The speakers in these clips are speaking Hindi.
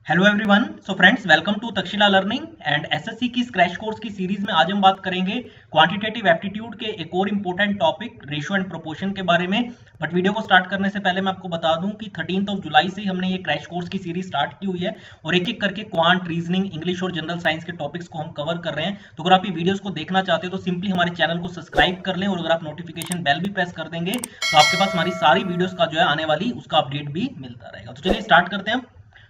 Hello everyone. So friends, welcome to Takshashila learning and SSC की क्रैश कोर्स की सीरीज में आज हम बात करेंगे क्वांटिटेटिव एप्टीट्यूड के एक और important topic ratio and proportion के बारे में। बट वीडियो को स्टार्ट करने से पहले मैं आपको बता दूं कि 13 जुलाई से हमने ये क्रैश कोर्स की सीरीज स्टार्ट की हुई है और एक एक करके क्वांट, रीजनिंग, इंग्लिश और जनरल साइंस के टॉपिक्स को हम कवर कर रहे हैं। तो अगर आप ये वीडियोस को देखना चाहते हो तो सिंपली हमारे चैनल को सब्सक्राइब कर लें और अगर आप नोटिफिकेशन बेल भी प्रेस कर देंगे तो आपके पास हमारी सारी वीडियोस का जो है आने वाली उसका अपडेट भी मिलता रहेगा। तो चलिए स्टार्ट करते हैं।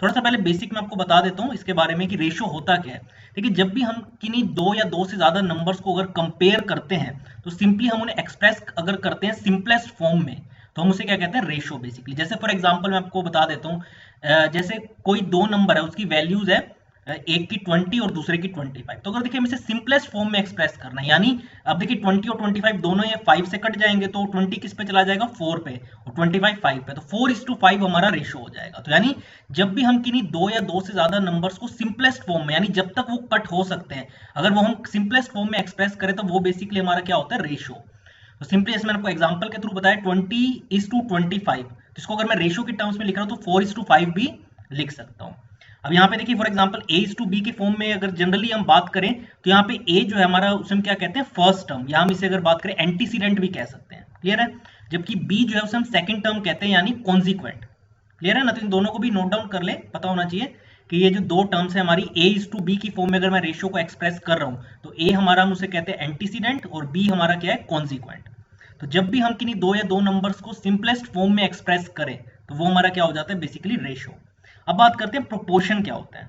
थोड़ा सा पहले बेसिक में आपको बता देता हूँ इसके बारे में कि रेशियो होता क्या है। देखिए, जब भी हम किन्हीं दो या दो से ज्यादा नंबर्स को अगर कंपेयर करते हैं तो सिंपली हम उन्हें एक्सप्रेस अगर करते हैं सिंपलेस्ट फॉर्म में तो हम उसे क्या कहते हैं, रेशियो बेसिकली। जैसे फॉर एग्जांपल मैं आपको बता देता हूँ, जैसे कोई दो नंबर है, उसकी वैल्यूज है एक की 20 और दूसरे की 25। तो अगर देखिए हम इसे सिंपलेस्ट फॉर्म में एक्सप्रेस करना है, यानी अब देखिए 20 और 25 दोनों ये 5 से कट जाएंगे तो 20 किस पे चला जाएगा, 4 पे, और 25 5 पे, तो 4:5 हमारा रेशियो हो जाएगा। तो यानी जब भी हम किन्हीं दो या दो से ज्यादा नंबर्स को सिंपलेस्ट फॉर्म में, यानी जब तक वो कट हो सकते हैं, अगर वो हम सिंपलेस्ट फॉर्म में एक्सप्रेस करें तो वो बेसिकली हमारा क्या होता है, रेशियो। तो सिंपली जैसे मैंने आपको एग्जांपल के थ्रू बताया 20:25, तो इसको अगर मैं रेशियो के टर्म्स में लिख रहा हूं तो 4:5 भी लिख सकता हूं। अब यहाँ पे देखिए फॉर एग्जांपल A:B के फॉर्म में अगर जनरली हम बात करें तो यहाँ पे A जो है हमारा, उसे हम क्या कहते हैं, फर्स्ट टर्म, या हम इसे अगर बात करें एंटीसीडेंट भी कह सकते हैं, क्लियर है। जबकि B जो है उसे हम सेकंड टर्म कहते हैं, यानी कॉन्सिक्वेंट, क्लियर है ना। तो इन दोनों को भी नोट डाउन कर ले, पता होना चाहिए कि ये जो दो टर्म्स है हमारी A:B की फॉर्म में अगर मैं रेशियो को एक्सप्रेस कर रहा हूँ तो A हमारा, हम उसे कहते हैं एंटीसीडेंट, और B हमारा क्या है, कॉन्सिक्वेंट। तो जब भी हम किन्हीं दो या दो नंबर्स को सिंपलेस्ट फॉर्म में एक्सप्रेस करें तो वो हमारा क्या हो जाता है, बेसिकली रेशियो। अब बात करते हैं प्रोपोर्शन क्या होता है।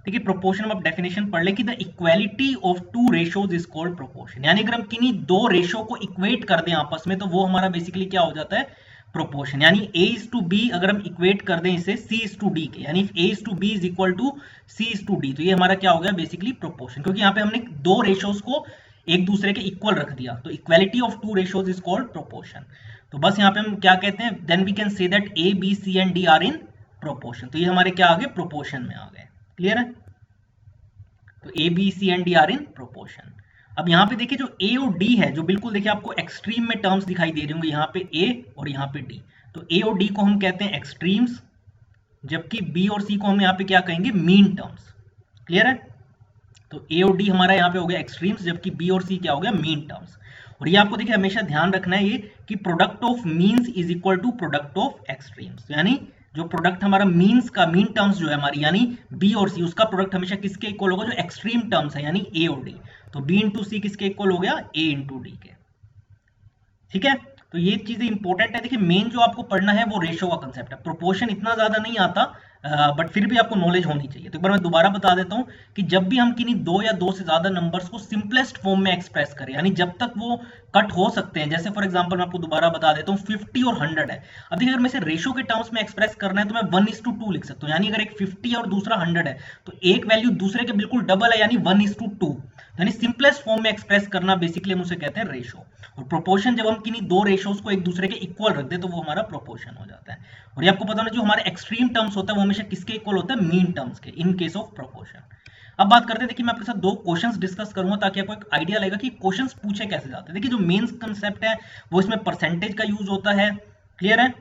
देखिए प्रोपोर्शन में आप डेफिनेशन पढ़ ले कि the equality of two ratios is called proportion, यानी अगर हम किन्हीं दो रेशियो को इक्वेट कर दें आपस में तो वो हमारा बेसिकली क्या हो जाता है, प्रोपोर्शन। यानी A:B अगर हम इक्वेट कर दें इसे C:D के, यानी A:B is equal to C:D, तो ये हमारा क्या हो गया, बेसिकली प्रोपोर्शन, क्योंकि यहाँ पे हमने दो रेशियोज को एक दूसरे के इक्वल रख दिया। तो equality of two ratios is called proportion. तो बस यहाँ पे हम क्या कहते हैं, then we can say that A, B, C and D are in proportion. तो ये हमारे क्या आ गए, प्रोपोर्शन में आ गए, क्लियर है। तो A, B, C and D are in proportion. अब यहाँ पे देखिए जो A और D है, जो बिल्कुल देखिए आपको एक्सट्रीम में टर्म्स दिखाई दे रहे होंगे, यहाँ पे A और यहाँ पे D। तो A और D को हम कहते हैं एक्सट्रीम्स, जबकि B और C को हम यहाँ पे क्या कहेंगे, मीन टर्म्स, क्लियर है। तो A और D हमारा यहाँ पे हो गया एक्सट्रीम्स, जबकि B और C क्या हो गया, मीन टर्म्स। और ये आपको देखिए हमेशा ध्यान रखना है ये कि product of means is equal to product of extremes, यानी जो प्रोडक्ट हमारा मीन्स का, मीन टर्म्स जो है हमारी, यानी B और C, उसका प्रोडक्ट हमेशा किसके इक्वल होगा, जो एक्सट्रीम टर्म्स है, यानी A और D। तो B इंटू C किसके इक्वल हो गया, A इंटू D के, ठीक है। तो ये चीजें इंपॉर्टेंट है। देखिए मेन जो आपको पढ़ना है वो रेशियो का कंसेप्ट है, प्रोपोर्शन इतना ज्यादा नहीं आता, बट फिर भी आपको नॉलेज होनी चाहिए। तो एक बार मैं दोबारा बता देता हूं कि जब भी हम किन्हीं दो या दो से ज्यादा नंबर्स को सिंपलेस्ट फॉर्म में एक्सप्रेस करें, यानी जब तक वो कट हो सकते हैं, जैसे फॉर एग्जांपल मैं आपको दोबारा बता देता हूं 50 और 100 है। अब देखिए अगर मैं इसे रेशियो के टर्म्स में एक्सप्रेस करना है तो मैं 1:2 लिख सकता हूं, यानी अगर एक 50 और दूसरा 100 है तो एक वैल्यू दूसरे के बिल्कुल डबल है, यानी 1:2, यानी सिंपलेस्ट फॉर्म में एक्सप्रेस करना बेसिकली हम उसे कहते हैं रेशियो। और प्रोपोर्शन जब हम किन्हीं दो रेशियोज को एक दूसरे के इक्वल रख दे तो वो हमारा प्रोपोर्शन हो जाता है। और ये आपको पता होना, जो हमारे एक्सट्रीम टर्म्स होता है वो हमेशा किसके इक्वल होता है, मीन टर्म्स के, इन केस ऑफ प्रोपोर्शन। अब बात करते हैं, देखिए मैं आपके साथ दो क्वेश्चंस डिस्कस करूंगा ताकि आपको एक आइडिया लगेगा कि क्वेश्चंस पूछे कैसे जाते हैं। देखिए जो मेन कंसेप्ट है वो इसमें परसेंटेज का यूज होता है, क्लियर है।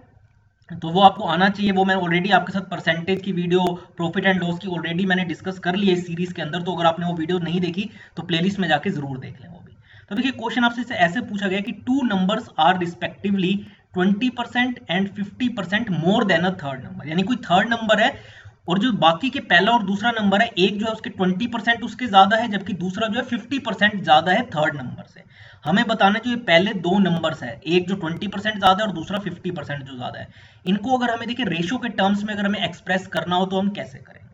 तो वो आपको आना चाहिए, वो मैं ऑलरेडी आपके साथ परसेंटेज की वीडियो, प्रॉफिट एंड लॉस की ऑलरेडी मैंने डिस्कस कर ली है इस सीरीज के अंदर। तो अगर आपने वो वीडियो नहीं देखी तो प्लेलिस्ट में जाके जरूर देख लें वो भी। तो देखिए क्वेश्चन आपसे ऐसे पूछा गया कि two numbers are respectively 20% and 50% more than a third number, यानी कोई थर्ड नंबर है और जो बाकी के पहला और दूसरा नंबर है, एक जो है उसके 20% उसके ज्यादा है, जबकि दूसरा जो है 50% ज्यादा है थर्ड नंबर से। हमें बताना जो ये पहले दो नंबर्स है, एक जो 20% ज्यादा है और दूसरा 50% जो ज्यादा है, इनको अगर हमें देखिए रेशियो के टर्म्स में अगर हमें एक्सप्रेस करना हो तो हम कैसे करेंगे।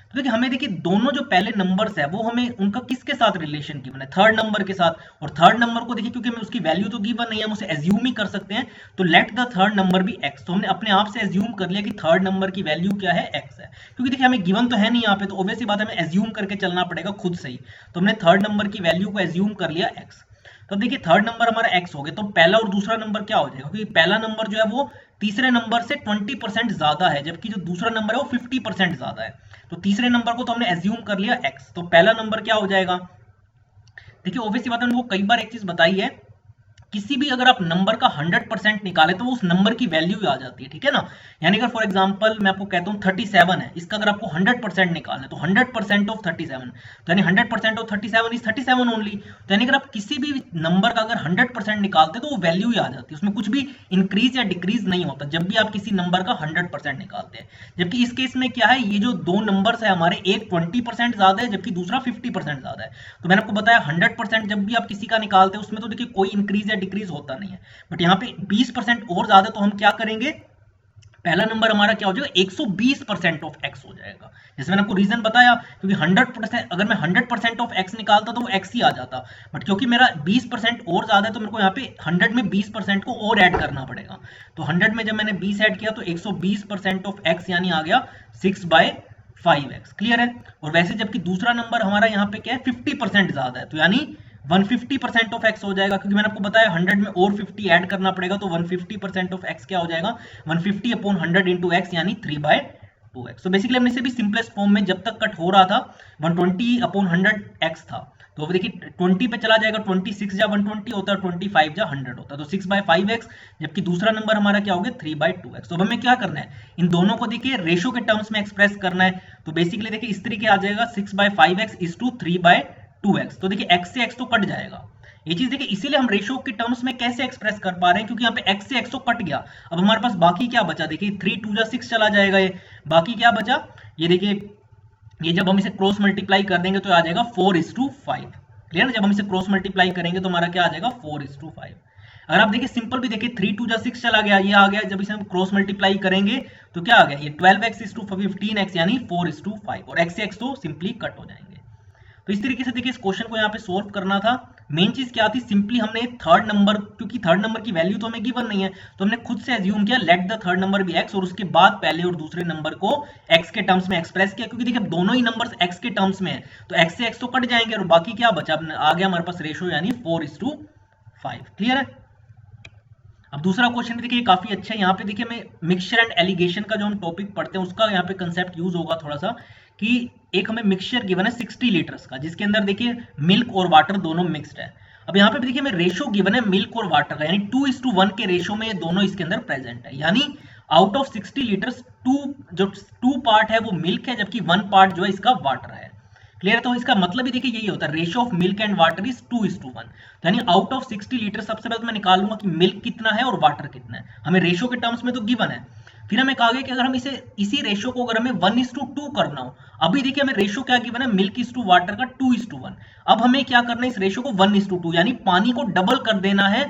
तो देखिए हमें देखिए दोनों जो पहले नंबर्स है वो हमें उनका किसके साथ रिलेशन गिवन है, थर्ड नंबर के साथ। और थर्ड नंबर को देखिए क्योंकि हमें उसकी वैल्यू तो गिवन नहीं है, हम उसे एज्यूम ही कर सकते हैं, तो let the third number be x. तो हमने अपने आप से एज्यूम कर लिया कि थर्ड नंबर की वैल्यू क्या है, एक्स है, क्योंकि देखिए हमें गिवन तो है नहीं यहाँ पे, तो ऑब्वियसली बात है हमें एज्यूम करके चलना पड़ेगा खुद से ही। तो हमने थर्ड नंबर की वैल्यू को एज्यूम कर लिया एक्स। तो देखिए थर्ड नंबर हमारा एक्स हो गया, तो पहला और दूसरा नंबर क्या हो जाएगा, क्योंकि पहला नंबर जो है वो तीसरे नंबर से 20% ज्यादा है, जबकि जो दूसरा नंबर है वो 50% ज्यादा है। तो तीसरे नंबर को तो हमने एज्यूम कर लिया x, तो पहला नंबर क्या हो जाएगा। देखिए ऑब्वियसली बात है, वो कई बार एक चीज बताई है किसी भी अगर आप नंबर का 100% निकाले तो वो उस नंबर की वैल्यू ही आ जाती है, ठीक है ना। यानी अगर फॉर एग्जांपल मैं आपको कहता हूँ 37 है, इसका अगर आपको 100% निकालना है तो 100% ऑफ 37, तो यानी 100% ऑफ 37 इज 37 ओनली। तो यानी अगर आप किसी भी नंबर का अगर 100% निकालते तो वो वैल्यू ही आ जाती है, उसमें कुछ भी इंक्रीज या डिक्रीज नहीं होता जब भी आप किसी नंबर का 100% निकालते हैं। जबकि इस केस में क्या है, ये जो दो नंबर्स है हमारे, एक 20% ज्यादा है जबकि दूसरा 50% ज्यादा है। तो मैंने आपको बताया 100% जब भी आप किसी का निकालते हैं उसमें तो देखिए कोई इंक्रीज या डिक्रीज होता नहीं है, बट यहाँ पे 20% और ज्यादा, तो हम क्या करेंगे, पहला नंबर हमारा क्या हो जाएगा, 120% ऑफ x हो जाएगा। जैसे मैंने आपको रीजन बताया, क्योंकि 100% अगर मैं 100% ऑफ x निकालता तो वो x ही आ जाता, बट क्योंकि मेरा 20% और ज्यादा है तो मेरे को यहाँ पे 100 में 20% को और ऐड करना पड़ेगा। तो 100 में जब मैंने 20 ऐड किया तो 120% ऑफ x यानी आ गया 6/5x। क्लियर है। और वैसे जबकि दूसरा नंबर हमारा यहाँ पे क्या है, 50% ज्यादा है, तो यानी 150% ऑफ x हो जाएगा, क्योंकि मैंने आपको बताया 100 में और 50 ऐड करना पड़ेगा, तो 150% ऑफ x क्या हो जाएगा, 150 अपॉन 100 इंटू x यानी 3/2x। तो बेसिकली हमने इसे भी सिंपलेस्ट फॉर्म में जब तक कट हो रहा था 120 अपॉन 100x था, तो अब देखिए 20 पे चला जाएगा, 26 जा 120 होता है, 25 जा 100 होता है, तो 6/5x। जबकि दूसरा नंबर हमारा क्या हो गया, 3/2x। तो अब हमें क्या करना है, इन दोनों को देखिए रेशो के टर्म्स में एक्सप्रेस करना है। तो बेसिकली देखिए इस तरीके आ जाएगा 6/5x इज टू 3/2x। तो देखिए x से x तो कट जाएगा, ये चीज देखिए, इसीलिए हम रेशो के टर्म्स में कैसे एक्सप्रेस कर पा रहे हैं, क्योंकि यहाँ पे x से x तो कट गया। अब हमारे पास बाकी क्या बचा, देखिए 3 2 जा 6 चला जाएगा, ये बाकी क्या बचा, ये देखिए, ये जब हम इसे क्रॉस मल्टीप्लाई कर देंगे तो आ जाएगा 4:5। क्लियर है। जब हम इसे क्रॉस मल्टीप्लाई करेंगे तो हमारा क्या आ जाएगा, 4:5। अगर आप देखिए सिंपल भी देखिए 3 2 जा 6 चला गया, ये आ गया, जब इसे हम क्रॉस मल्टीप्लाई करेंगे तो क्या आ गया, ये 12x इज टू 15x यानी 4:5, और x से x तो सिंपली कट हो जाएंगे। तो इस तरीके से देखिए इस क्वेश्चन को यहाँ पे सोल्व करना था। मेन चीज क्या थी, सिंपली हमने थर्ड नंबर, क्योंकि थर्ड नंबर की वैल्यू तो हमें गिवन नहीं है, तो हमने खुद से एज्यूम किया let the third number be x, और उसके बाद पहले और दूसरे नंबर को x के टर्म्स में एक्सप्रेस किया, क्योंकि देखिए दोनों ही नंबर्स x के टर्म्स में है, तो x से x तो कट जाएंगे और बाकी क्या बचा, आ गया हमारे पास रेशो यानी 4:5। क्लियर है। अब दूसरा क्वेश्चन भी देखिए काफी अच्छा है। यहाँ पे देखिए मैं मिक्सचर एंड एलिगेशन का जो हम टॉपिक पढ़ते हैं उसका यहाँ पे कंसेप्ट यूज होगा थोड़ा सा, कि एक हमें मिक्सचर गिवन है 60 लीटर्स का, जिसके अंदर देखिए मिल्क और वाटर दोनों मिक्स्ड है। अब यहाँ पे देखिए हमें रेशो गिवन है मिल्क और वाटर का, यानी 2:1 के रेशो में ये दोनों इसके अंदर प्रेजेंट है, यानी out of 60 litres two part है वो मिल्क है, जबकि 1 पार्ट जो है इसका वाटर है। क्लियर है। तो इसका मतलब भी देखिए यही होता है, ratio of milk and water is 2:1, यानी आउट ऑफ 60 लीटर सबसे पहले मैं निकालूंगा कि मिल्क कितना है और वाटर कितना है, हमें रेशियो के टर्म्स में तो गिवन है। फिर हमें कहा गया कि अगर हम इसी रेशियो को अगर हमें 1:2 करना हो, अभी देखिए हमें रेशियो क्या गिवन है, मिल्क इज टू वाटर का 2:1। अब हमें क्या करना है, इस रेशियो को 1:2 यानी पानी को डबल कर देना है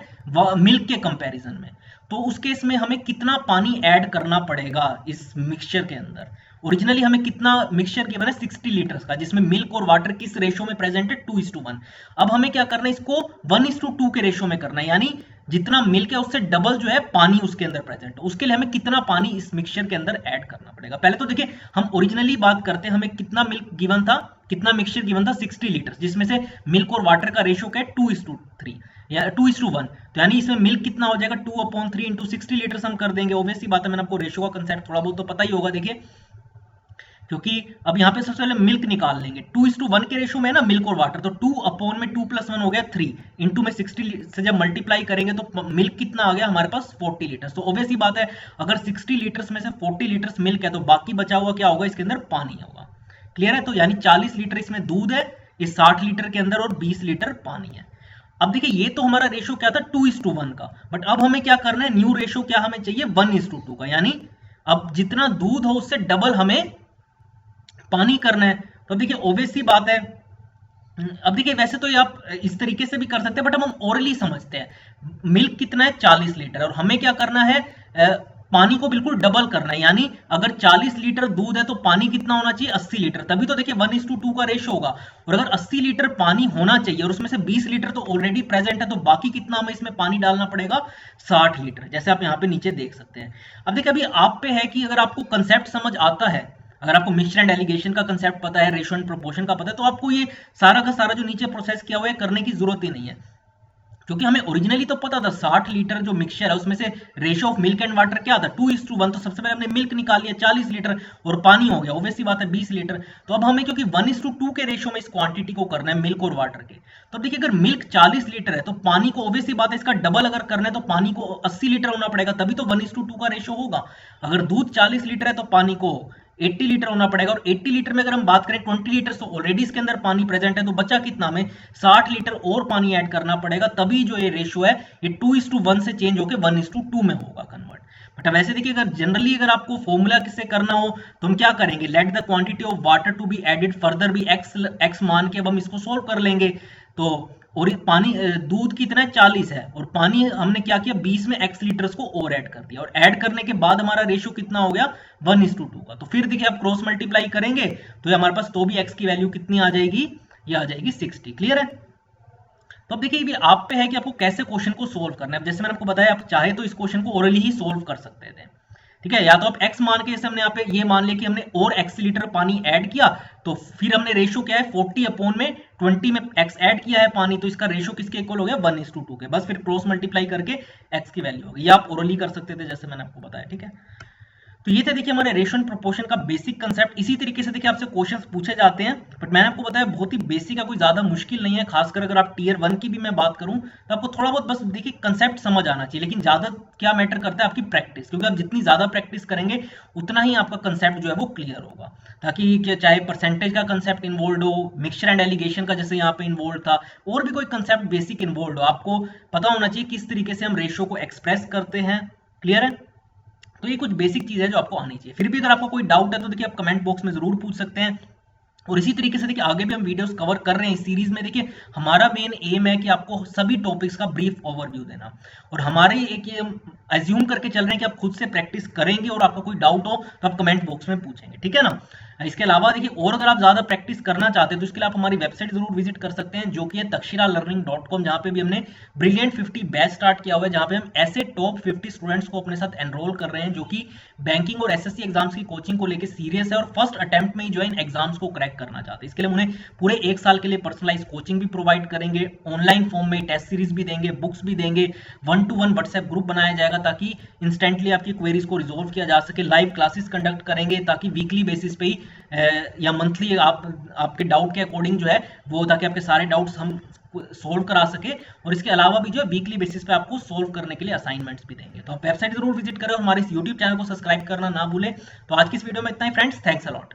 मिल्क के कंपैरिजन में। तो उस केस में हमें कितना पानी ऐड करना पड़ेगा इस मिक्सचर के अंदर। ओरिजिनली हमें कितना मिक्सचर गिवन है 60 लीटर्स का, जिसमें मिल्क और वाटर किस रेशियो में प्रेजेंट है, 2:1। अब हमें क्या करना है, इसको 1:2 के रेशियो में करना है, यानी जितना मिल्क है उससे डबल जो है पानी उसके अंदर प्रेजेंट है, उसके लिए हमें कितना पानी इस मिक्सचर के अंदर ऐड करना पड़ेगा। पहले तो देखिए हम ओरिजिनली बात करते हैं, हमें कितना मिल्क गिवन था, कितना मिक्सचर गिवन था 60 लीटर्स, जिसमें से मिल्क और वाटर का रेशियो क्या है 2:3 या 2:1। तो यानी इसमें मिल्क कितना हो जाएगा 2/3 इंटू 60 लीटर्स हम कर देंगे। ऑब्वियसली बात है, मैंने आपको रेशियो का कंसेप्ट थोड़ा बहुत तो पता ही होगा देखिए, क्योंकि अब यहाँ पे सबसे पहले मिल्क निकाल लेंगे, 2:1 के रेशियो में है ना मिल्क और वाटर, तो 2 में 2 + 1 हो गया 3 इंटू में 60 से जब मल्टीप्लाई करेंगे तो मिल्क कितना आ गया हमारे पास 40 लीटर्स। तो ऑब्वियसली बात है, अगर 60 लीटर्स में से 40 लीटर्स मिल्क है तो बाकी बचा हुआ क्या होगा, इसके अंदर पानी होगा। क्लियर है। तो यानी 40 लीटर इसमें दूध है, इस 60 लीटर के अंदर, और 20 लीटर पानी है। अब देखिए ये तो हमारा रेशियो क्या था 2:1 का, बट अब हमें क्या करना है, न्यू रेशियो क्या हमें चाहिए 1:2 का, यानी अब जितना दूध हो उससे डबल हमें पानी करना है। तो देखिए ऑब्वियसली बात है, अब देखिए वैसे तो ये आप इस तरीके से भी कर सकते हैं, बट हम ओरली समझते हैं। मिल्क कितना है 40 लीटर, और हमें क्या करना है, पानी को बिल्कुल डबल करना है, यानी अगर 40 लीटर दूध है तो पानी कितना होना चाहिए 80 लीटर, तभी तो देखिए 1:2 का रेशियो होगा। और अगर 80 लीटर पानी होना चाहिए और उसमें से 20 लीटर तो ऑलरेडी प्रेजेंट है, तो बाकी कितना हमें इसमें पानी डालना पड़ेगा 60 लीटर, जैसे आप यहाँ पे नीचे देख सकते हैं। अब देखिए अभी आप पे है कि अगर आपको कंसेप्ट समझ आता है, अगर आपको मिक्सचर एंड एलिगेशन का कंसेप्ट पता है, रेशियो एंड प्रोपोर्शन का पता है, तो आपको ये सारा का सारा जो नीचे प्रोसेस किया हुआ है करने की जरूरत ही नहीं है। क्योंकि हमें ओरिजिनली तो पता था 60 लीटर जो मिक्सचर है उसमें से ratio of milk and water क्या था 2:1, तो सबसे पहले हमने मिल्क निकाल लिया 40 लीटर और पानी हो गया, ऑब्वियस सी बात है 20 लीटर। तो अब हमें क्योंकि 1:2 के रेशियो में इस क्वांटिटी को करना है मिल्क और वाटर के, तो अब देखिए अगर मिल्क 40 लीटर है तो पानी को ऑब्वियस सी बात है इसका डबल अगर करना है तो पानी को 80 लीटर होना पड़ेगा, तभी तो 1:2 का रेशियो होगा। अगर दूध 40 लीटर है तो पानी को 80 लीटर होना पड़ेगा, और 80 लीटर में अगर हम बात करें 20 लीटर तो ऑलरेडी इसके अंदर पानी प्रेजेंट है, तो बचा कितना, हमें 60 लीटर और पानी ऐड करना पड़ेगा, तभी जो ये रेशियो है ये 2:1 से चेंज होकर 1:2 में होगा कन्वर्ट। बट अब ऐसे देखिए अगर जनरली अगर आपको फॉर्मूला किससे करना हो तो हम क्या करेंगे, let the quantity of water to be added further भी एक्स मान के अब हम इसको सोल्व कर लेंगे। तो और पानी दूध कितना है 40 है, और पानी हमने क्या किया 20 में x लीटर्स को और ऐड कर दिया, और ऐड करने के बाद हमारा रेशियो कितना हो गया 1:2 का। तो फिर देखिए आप क्रॉस मल्टीप्लाई करेंगे तो ये हमारे पास तो भी x की वैल्यू कितनी आ जाएगी, ये आ जाएगी 60। क्लियर है। तो अब देखिए ये आप पे है कि आपको कैसे क्वेश्चन को सोल्व करना है। जैसे मैंने आपको बताया आप चाहे तो इस क्वेश्चन को ओरली ही सोल्व कर सकते थे, ठीक है, या तो आप x मान के, जैसे हमने यहाँ पे ये मान लिया कि हमने और x लीटर पानी ऐड किया, तो फिर हमने रेशियो क्या है 40/20 में x ऐड किया है पानी, तो इसका रेशियो किसके इक्वल हो गया 1:2 के, बस फिर क्रॉस मल्टीप्लाई करके x की वैल्यू होगी। ये आप ओरली कर सकते थे जैसे मैंने आपको बताया, ठीक है। तो ये थे देखिए हमारे रेशियो एंड प्रोपोर्शन का बेसिक कंसेप्ट। इसी तरीके से देखिए आपसे क्वेश्चंस पूछे जाते हैं, बट मैंने आपको बताया बहुत ही बेसिक है, कोई ज्यादा मुश्किल नहीं है। खासकर अगर आप टीयर 1 की भी मैं बात करूं तो आपको थोड़ा बहुत बस देखिए कंसेप्ट समझ आना चाहिए, लेकिन ज्यादा क्या मैटर करता है आपकी प्रैक्टिस, क्योंकि आप जितनी ज्यादा प्रैक्टिस करेंगे उतना ही आपका कंसेप्ट जो है वो क्लियर होगा। ताकि क्या चाहे परसेंटेज का कंसेप्ट इन्वॉल्व हो, मिक्सचर एंड एलिगेशन का जैसे यहाँ पे इन्वॉल्व था, और भी कोई कंसेप्ट बेसिक इन्वॉल्व हो, आपको पता होना चाहिए किस तरीके से हम रेशियो को एक्सप्रेस करते हैं। क्लियर है। तो ये कुछ बेसिक चीज है जो आपको आनी चाहिए। फिर भी अगर आपको कोई डाउट है तो देखिए आप कमेंट बॉक्स में जरूर पूछ सकते हैं, और इसी तरीके से देखिए आगे भी हम वीडियोस कवर कर रहे हैं इस सीरीज में। देखिए हमारा मेन एम है कि आपको सभी टॉपिक्स का ब्रीफ ओवरव्यू देना, और हमारे एक ये एज्यूम करके चल रहे हैं कि आप खुद से प्रैक्टिस करेंगे, और आपका कोई डाउट हो तो आप कमेंट बॉक्स में पूछेंगे, ठीक है ना। इसके अलावा देखिए और अगर आप ज्यादा प्रैक्टिस करना चाहते हैं तो इसके लिए आप हमारी वेबसाइट जरूर विजिट कर सकते हैं, जो कि है takshilalearning.com, जहां पे भी हमने ब्रिलियंट 50 बैच स्टार्ट किया हुआ है, जहां पे हम ऐसे टॉप 50 स्टूडेंट्स को अपने साथ एनरोल कर रहे हैं जो कि बैंकिंग और एसएससी एग्जाम्स की कोचिंग को लेकर सीरियस है और फर्स्ट अटेम्प्ट में ही जो है एग्जाम्स को क्रैक करना चाहते हैं। इसके लिए उन्हें पूरे 1 साल के लिए पर्सनलाइज कोचिंग भी प्रोवाइड करेंगे, ऑनलाइन फॉर्म में टेस्ट सीरीज भी देंगे, बुक्स भी देंगे, 1-to-1 व्हाट्सएप ग्रुप बनाया जाएगा ताकि इंस्टेंटली आपकी क्वेरीज को रिजोल्व किया जा सके, लाइव क्लासेस कंडक्ट करेंगे ताकि वीकली बेसिस पे ही या मंथली आपके डाउट के अकॉर्डिंग जो है वो, ताकि आपके सारे डाउट्स हम सोल्व करा सके, और इसके अलावा भी जो है वीकली बेसिस पे आपको सोल्व करने के लिए असाइनमेंट्स भी देंगे। तो आप वेबसाइट जरूर विजिट करें और हमारे इस यूट्यूब चैनल को सब्सक्राइब करना ना भूलें। तो आज की इस वीडियो में इतना ही फ्रेंड्स, थैंक्स अ लॉट।